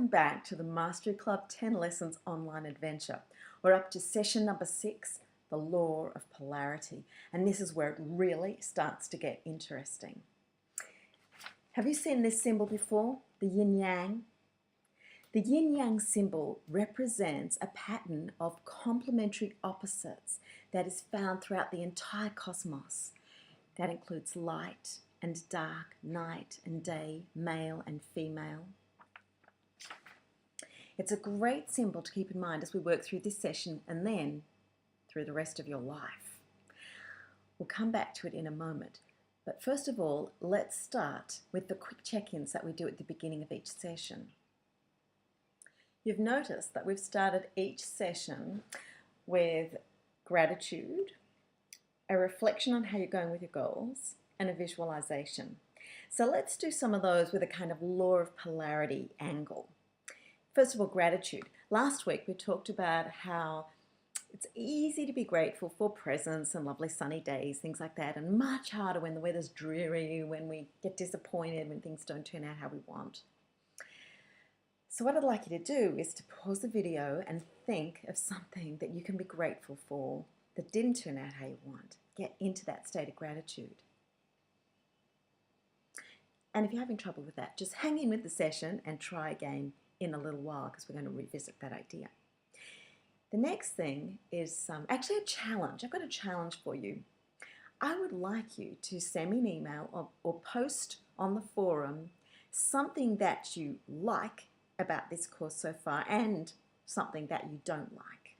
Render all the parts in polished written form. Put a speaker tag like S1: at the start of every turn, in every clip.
S1: Welcome back to the Mastery Club 10 Lessons Online Adventure. We're up to session number 6, the law of polarity. And this is where it really starts to get interesting. Have you seen this symbol before? The yin-yang? The yin-yang symbol represents a pattern of complementary opposites that is found throughout the entire cosmos. That includes light and dark, night and day, male and female. It's a great symbol to keep in mind as we work through this session and then through the rest of your life. We'll come back to it in a moment. But first of all, let's start with the quick check-ins that we do at the beginning of each session. You've noticed that we've started each session with gratitude, a reflection on how you're going with your goals, and a visualization. So let's do some of those with a kind of law of polarity angle. First of all, gratitude. Last week we talked about how it's easy to be grateful for presents and lovely sunny days, things like that, and much harder when the weather's dreary, when we get disappointed, when things don't turn out how we want. So what I'd like you to do is to pause the video and think of something that you can be grateful for that didn't turn out how you want. Get into that state of gratitude. And if you're having trouble with that, just hang in with the session and try again in a little while because we're going to revisit that idea. The next thing is actually a challenge. I've got a challenge for you. I would like you to send me an email or post on the forum something that you like about this course so far and something that you don't like.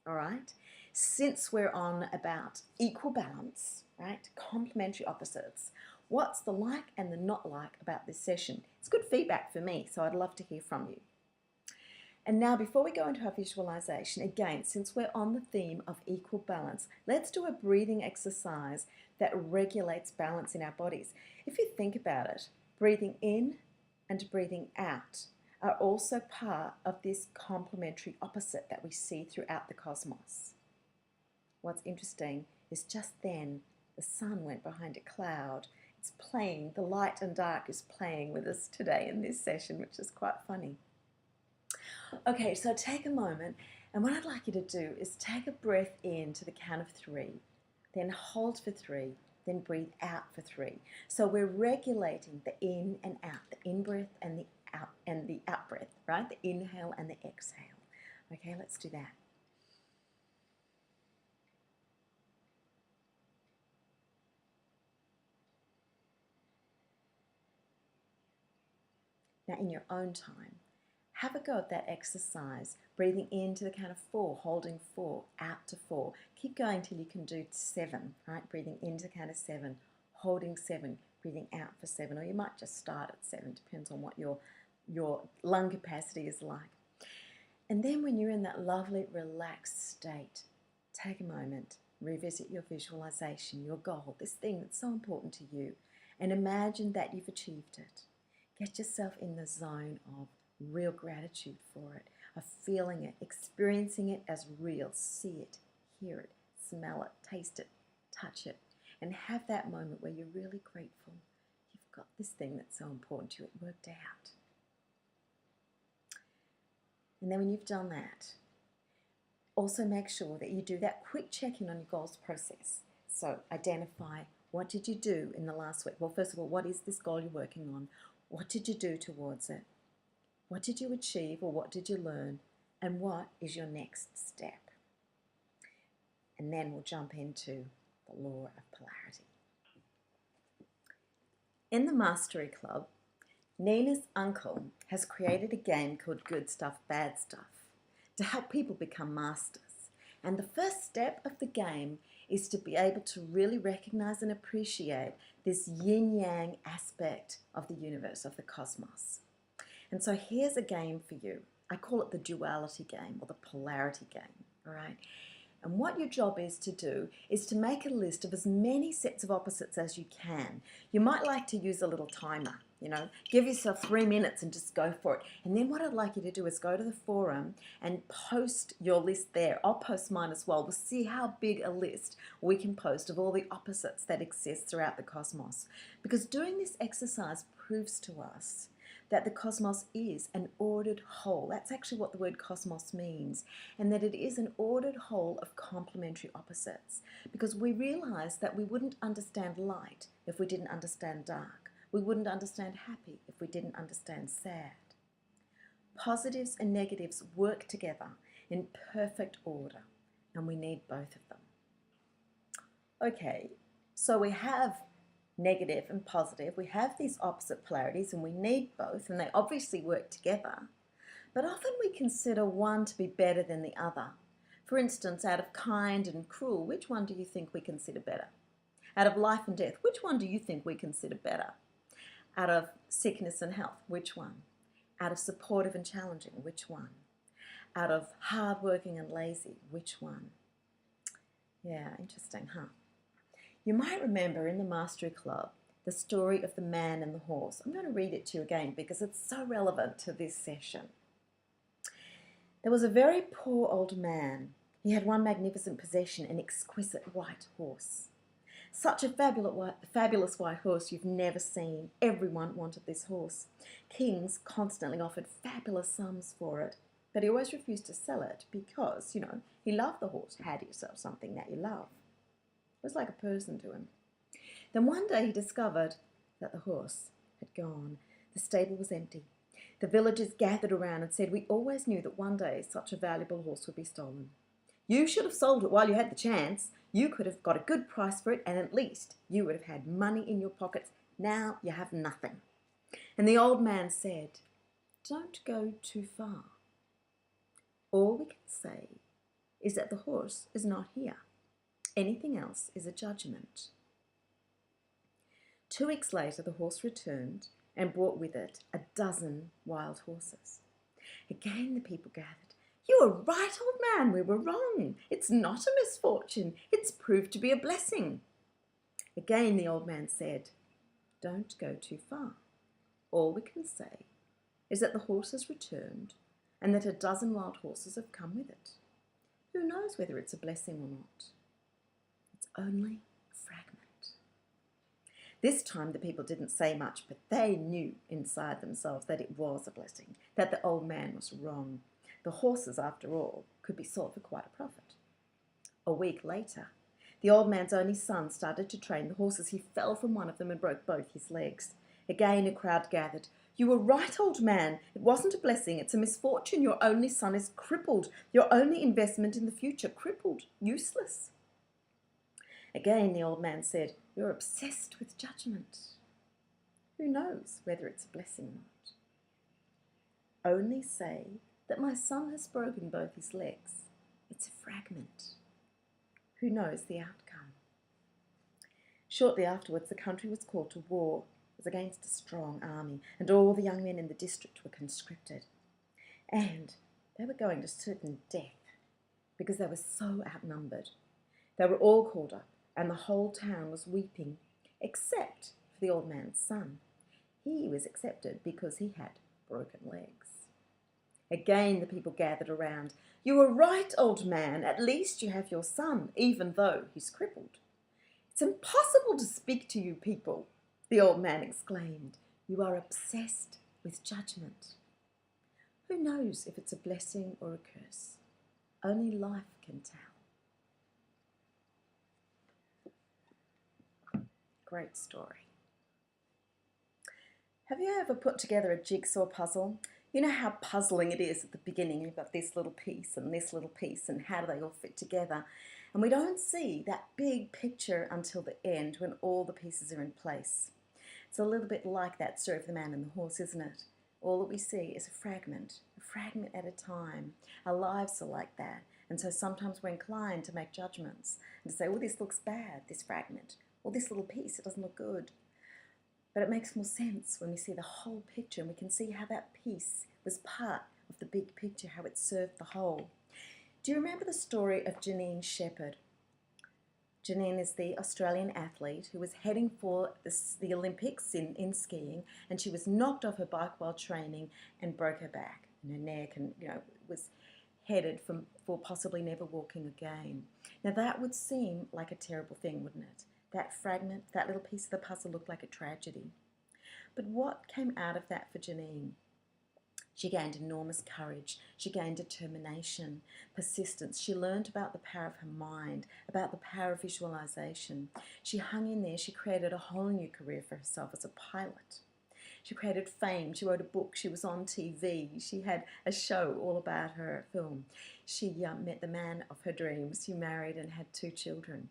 S1: All right? Since we're on about equal balance, right? Complementary opposites. What's the like and the not like about this session? It's good feedback for me, so I'd love to hear from you. And now before we go into our visualization, again, since we're on the theme of equal balance, let's do a breathing exercise that regulates balance in our bodies. If you think about it, breathing in and breathing out are also part of this complementary opposite that we see throughout the cosmos. What's interesting is just then the sun went behind a cloud. It's playing, the light and dark is playing with us today in this session, which is quite funny. Okay, so take a moment, and what I'd like you to do is take a breath in to the count of 3, then hold for 3, then breathe out for 3. So we're regulating the in and out, the in-breath and the out-breath, right? The inhale and the exhale. Okay, let's do that. Now, in your own time, have a go at that exercise, breathing in to the count of 4, holding 4, out to 4. Keep going till you can do 7, right? Breathing in to the count of 7, holding 7, breathing out for 7, or you might just start at 7, depends on what your lung capacity is like. And then when you're in that lovely relaxed state, take a moment, revisit your visualization, your goal, this thing that's so important to you, and imagine that you've achieved it. Get yourself in the zone of real gratitude for it, of feeling it, experiencing it as real. See it, hear it, smell it, taste it, touch it, and have that moment where you're really grateful. You've got this thing that's so important to you, it worked out. And then when you've done that, also make sure that you do that quick check-in on your goals process. So identify, what did you do in the last week? Well, first of all, what is this goal you're working on? What did you do towards it? What did you achieve or what did you learn? And what is your next step? And then we'll jump into the law of polarity. In the Mastery Club, Nina's uncle has created a game called Good Stuff, Bad Stuff to help people become masters. And the first step of the game is to be able to really recognize and appreciate this yin-yang aspect of the universe, of the cosmos. And so here's a game for you. I call it the duality game or the polarity game, all right? And what your job is to do is to make a list of as many sets of opposites as you can. You might like to use a little timer, you know, give yourself 3 minutes and just go for it. And then what I'd like you to do is go to the forum and post your list there. I'll post mine as well. We'll see how big a list we can post of all the opposites that exist throughout the cosmos. Because doing this exercise proves to us that the cosmos is an ordered whole. That's actually what the word cosmos means, and that it is an ordered whole of complementary opposites, because we realize that we wouldn't understand light if we didn't understand dark. We wouldn't understand happy if we didn't understand sad. Positives and negatives work together in perfect order, and we need both of them. Okay, so we have negative and positive. We have these opposite polarities, and we need both, and they obviously work together. But often we consider one to be better than the other. For instance, out of kind and cruel, which one do you think we consider better? Out of life and death, which one do you think we consider better? Out of sickness and health, which one? Out of supportive and challenging, which one? Out of hardworking and lazy, which one? Yeah, interesting, huh? You might remember in the Mastery Club the story of the man and the horse. I'm going to read it to you again because it's so relevant to this session. There was a very poor old man. He had one magnificent possession, an exquisite white horse. Such a fabulous white horse you've never seen. Everyone wanted this horse. Kings constantly offered fabulous sums for it, but he always refused to sell it because, he loved the horse. Had yourself something that you love. It was like a person to him. Then one day he discovered that the horse had gone. The stable was empty. The villagers gathered around and said, "We always knew that one day such a valuable horse would be stolen. You should have sold it while you had the chance. You could have got a good price for it, and at least you would have had money in your pockets. Now you have nothing." And the old man said, "Don't go too far. All we can say is that the horse is not here. Anything else is a judgment." 2 weeks later, the horse returned and brought with it a dozen wild horses. Again, the people gathered. "You were right, old man. We were wrong. It's not a misfortune. It's proved to be a blessing." Again, the old man said, "Don't go too far. All we can say is that the horse has returned and that a dozen wild horses have come with it. Who knows whether it's a blessing or not? It's only a fragment." This time the people didn't say much, but they knew inside themselves that it was a blessing, that the old man was wrong. The horses, after all, could be sold for quite a profit. A week later, the old man's only son started to train the horses. He fell from one of them and broke both his legs. Again a crowd gathered. "You were right, old man. It wasn't a blessing. It's a misfortune. Your only son is crippled. Your only investment in the future crippled, useless." Again the old man said, "You're obsessed with judgment. Who knows whether it's a blessing or not? Only say that my son has broken both his legs. It's a fragment. Who knows the outcome?" Shortly afterwards, the country was called to war. It was against a strong army, and all the young men in the district were conscripted. And they were going to certain death because they were so outnumbered. They were all called up, and the whole town was weeping, except for the old man's son. He was accepted because he had broken legs. Again the people gathered around. "You were right, old man. At least you have your son, even though he's crippled." "It's impossible to speak to you people," the old man exclaimed. "You are obsessed with judgment. Who knows if it's a blessing or a curse? Only life can tell." Great story. Have you ever put together a jigsaw puzzle? You know how puzzling it is at the beginning. You've got this little piece and this little piece, and how do they all fit together? And we don't see that big picture until the end when all the pieces are in place. It's a little bit like that story of the man and the horse, isn't it? All that we see is a fragment at a time. Our lives are like that. And so sometimes we're inclined to make judgments and to say, "Oh, this looks bad, this fragment. Or this little piece, it doesn't look good." But it makes more sense when we see the whole picture, and we can see how that piece was part of the big picture, how it served the whole. Do you remember the story of Janine Shepherd? Janine is the Australian athlete who was heading for the Olympics in skiing, and she was knocked off her bike while training and broke her back and her neck, and was headed for possibly never walking again. Now that would seem like a terrible thing, wouldn't it? That fragment, that little piece of the puzzle looked like a tragedy. But what came out of that for Janine? She gained enormous courage. She gained determination, persistence. She learned about the power of her mind, about the power of visualization. She hung in there. She created a whole new career for herself as a pilot. She created fame. She wrote a book. She was on TV. She had a show all about her film. She met the man of her dreams. She married and had 2 children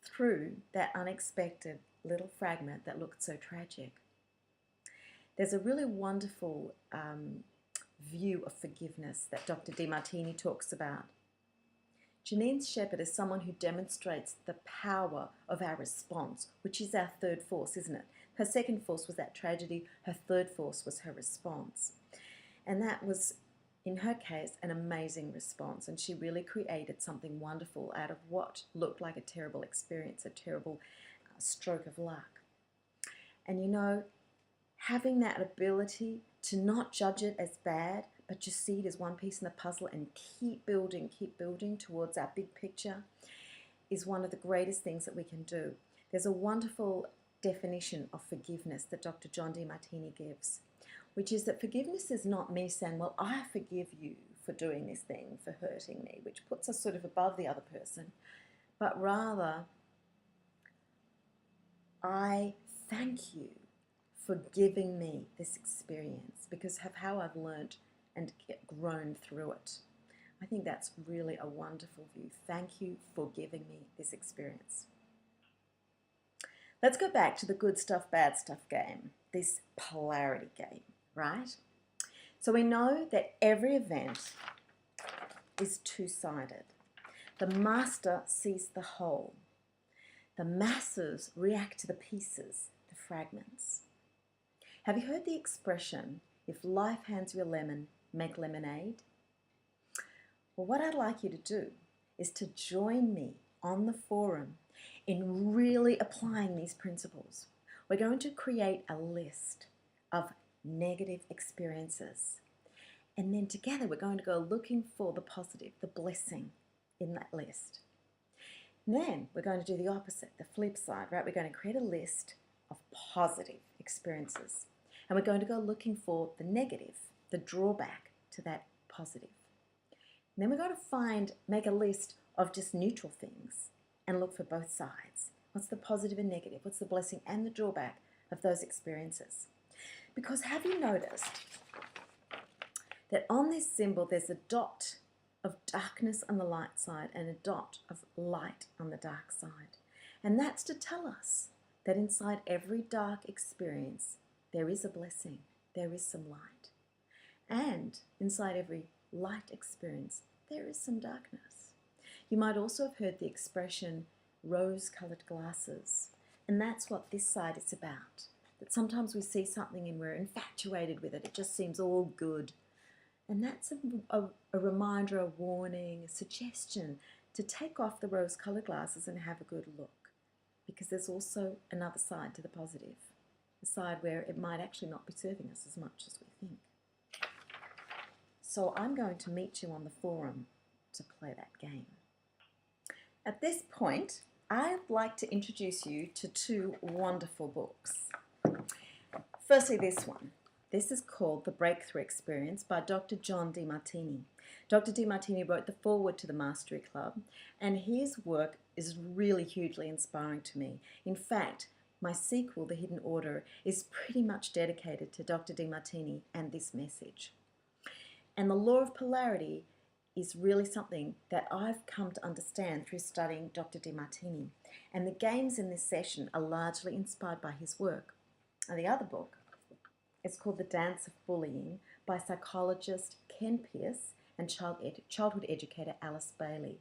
S1: through that unexpected little fragment that looked so tragic. There's a really wonderful view of forgiveness that Dr. Demartini talks about. Janine Shepherd is someone who demonstrates the power of our response, which is our third force, isn't it? Her second force was that tragedy. Her third force was her response. And that was, in her case, an amazing response. And she really created something wonderful out of what looked like a terrible experience, a terrible stroke of luck. And you know, having that ability to not judge it as bad, but just see it as one piece in the puzzle and keep building towards our big picture is one of the greatest things that we can do. There's a wonderful definition of forgiveness that Dr. John Demartini gives, which is that forgiveness is not me saying, well, I forgive you for doing this thing, for hurting me, which puts us sort of above the other person, but rather, I thank you for giving me this experience because of how I've learned and grown through it. I think that's really a wonderful view. Thank you for giving me this experience. Let's go back to the good stuff, bad stuff game, this polarity game, right? So we know that every event is two-sided. The master sees the whole. The masses react to the pieces, the fragments. Have you heard the expression, if life hands you a lemon, make lemonade? Well, what I'd like you to do is to join me on the forum in really applying these principles. We're going to create a list of negative experiences. And then together we're going to go looking for the positive, the blessing in that list. And then we're going to do the opposite, the flip side, right? We're going to create a list of positive experiences. And we're going to go looking for the negative, the drawback to that positive. And then we're going to make a list of just neutral things and look for both sides. What's the positive and negative? What's the blessing and the drawback of those experiences? Because have you noticed that on this symbol there's a dot of darkness on the light side and a dot of light on the dark side? And that's to tell us that inside every dark experience there is a blessing, there is some light. And inside every light experience, there is some darkness. You might also have heard the expression rose-colored glasses. And that's what this side is about. That sometimes we see something and we're infatuated with it. It just seems all good. And that's a reminder, a warning, a suggestion to take off the rose-colored glasses and have a good look. Because there's also another side to the positive. A side where it might actually not be serving us as much as we think. So I'm going to meet you on the forum to play that game. At this point, I'd like to introduce you to 2 wonderful books. Firstly, this one. This is called The Breakthrough Experience by Dr. John Demartini. Dr. Demartini wrote the foreword to the Mastery Club, and his work is really hugely inspiring to me. In fact, my sequel, The Hidden Order, is pretty much dedicated to Dr. Demartini and this message. And the law of polarity is really something that I've come to understand through studying Dr. Demartini. And the games in this session are largely inspired by his work. And the other book is called The Dance of Bullying by psychologist Ken Pierce and childhood educator Alice Bailey.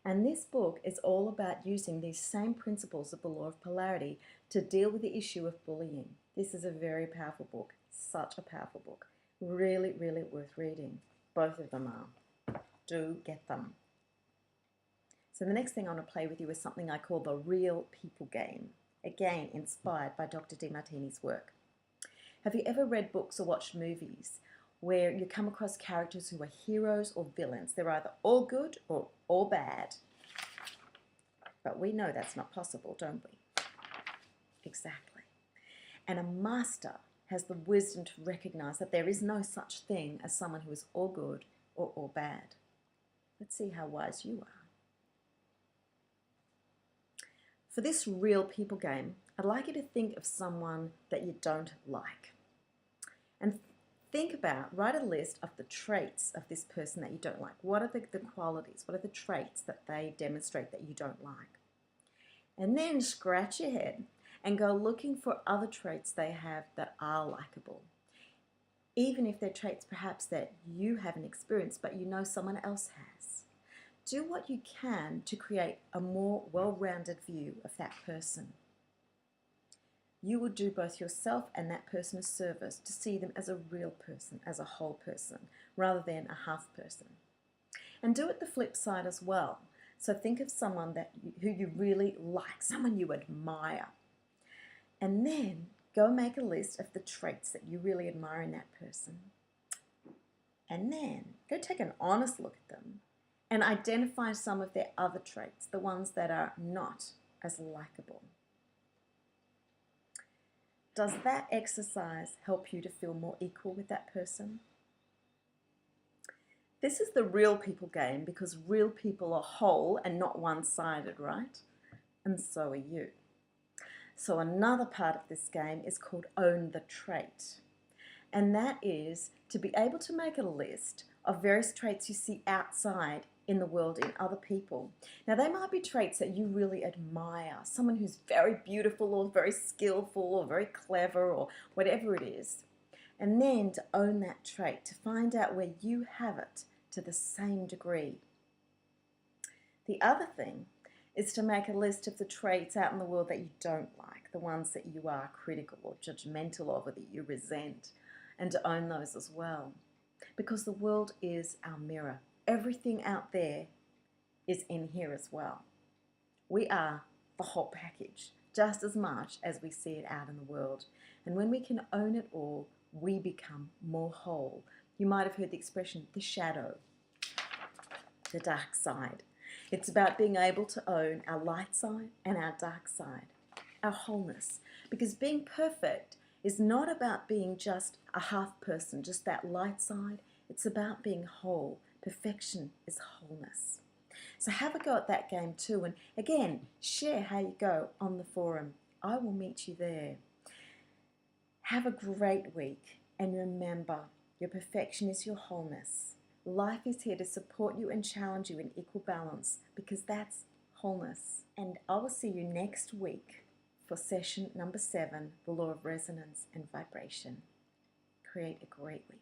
S1: And this book is all about using these same principles of the law of polarity to deal with the issue of bullying. This is a very powerful book, such a powerful book. Really, really worth reading. Both of them are. Do get them. So the next thing I want to play with you is something I call the Real People Game. Again, inspired by Dr. Demartini's work. Have you ever read books or watched movies where you come across characters who are heroes or villains? They're either all good or all bad. But we know that's not possible, don't we? Exactly. And a master has the wisdom to recognize that there is no such thing as someone who is all good or all bad. Let's see how wise you are. For this real people game, I'd like you to think of someone that you don't like. And write a list of the traits of this person that you don't like. What are the qualities? What are the traits that they demonstrate that you don't like? And then scratch your head and go looking for other traits they have that are likable. Even if they're traits perhaps that you haven't experienced but you know someone else has. Do what you can to create a more well-rounded view of that person. You will do both yourself and that person a service to see them as a real person, as a whole person, rather than a half person. And do it the flip side as well. So think of someone who you really like, someone you admire. And then go make a list of the traits that you really admire in that person. And then go take an honest look at them and identify some of their other traits, the ones that are not as likable. Does that exercise help you to feel more equal with that person? This is the real people game because real people are whole and not one-sided, right? And so are you. So another part of this game is called Own the Trait. And that is to be able to make a list of various traits you see outside in the world in other people. Now they might be traits that you really admire, someone who's very beautiful or very skillful or very clever or whatever it is. And then to own that trait, to find out where you have it to the same degree. The other thing is to make a list of the traits out in the world that you don't like, the ones that you are critical or judgmental of or that you resent, and to own those as well. Because the world is our mirror. Everything out there is in here as well. We are the whole package, just as much as we see it out in the world. And when we can own it all, we become more whole. You might have heard the expression, the shadow, the dark side. It's about being able to own our light side and our dark side, our wholeness. Because being perfect is not about being just a half person, just that light side. It's about being whole. Perfection is wholeness. So have a go at that game too. And again, share how you go on the forum. I will meet you there. Have a great week. And remember, your perfection is your wholeness. Life is here to support you and challenge you in equal balance because that's wholeness. And I will see you next week for session number 7, the law of resonance and vibration. Create a great week.